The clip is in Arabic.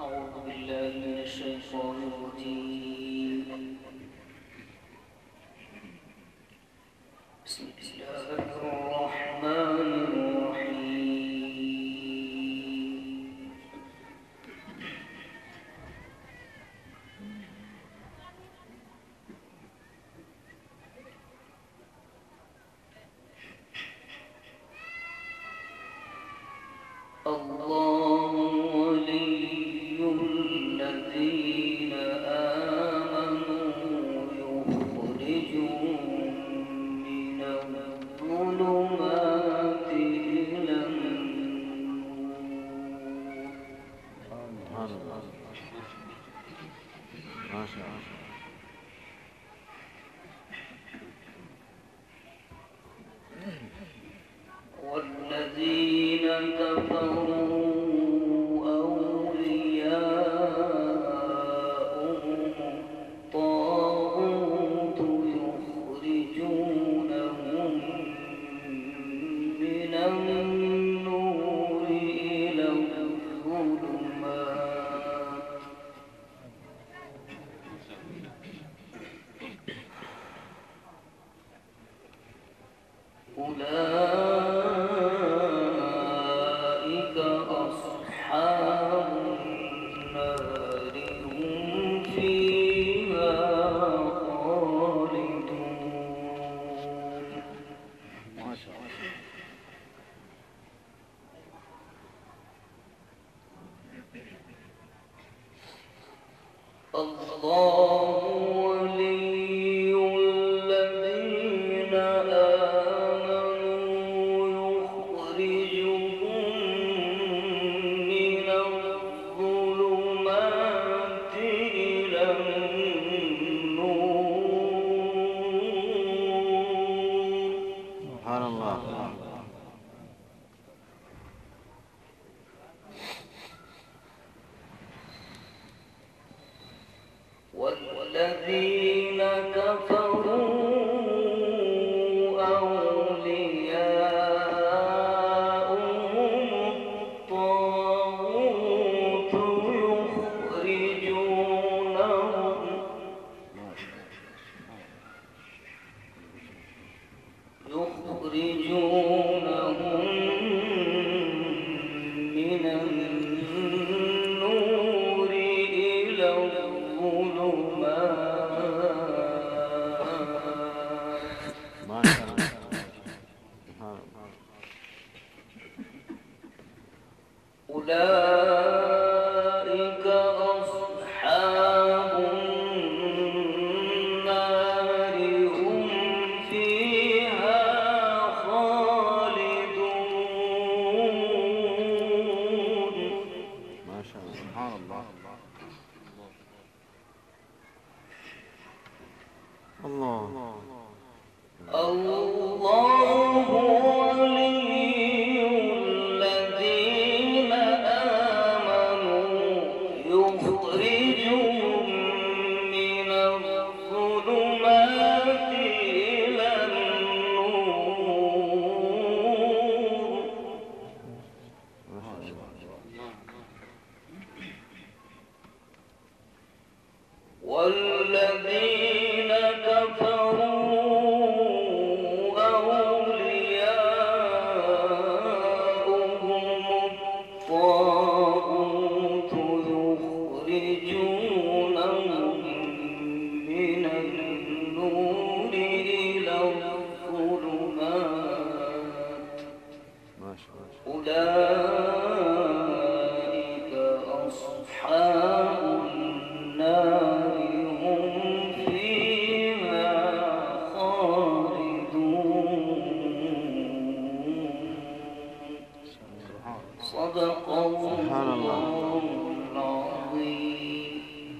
أعوذ بالله من الشيطان الرجيم. بسم الله الرحمن الرحيم. الله ولي الذين آمنوا يخرجهم من الظلمات إلى النور. ما شاء الله. والذين كفروا أولياؤهم الطاغوت يخرجونهم من النور إلى الظلمات أولئك أصحاب النار هم فيها خالدون. ما شاء الله. الله ولي الذين آمنوا يخرجهم من الظلمات إلى النور. سبحان الله. والذين كفروا أولياؤهم الطاغوت يخرجونهم من النور إلى الظلمات. ما شاء الله. سبحان الله. أولئك أصحاب النار هم فيها خالدون. ما شاء الله. سبحان الله. الله. الله ولي الذين آمنوا يخرجهم من الظلمات إلى النور. ما شاء الله. والذين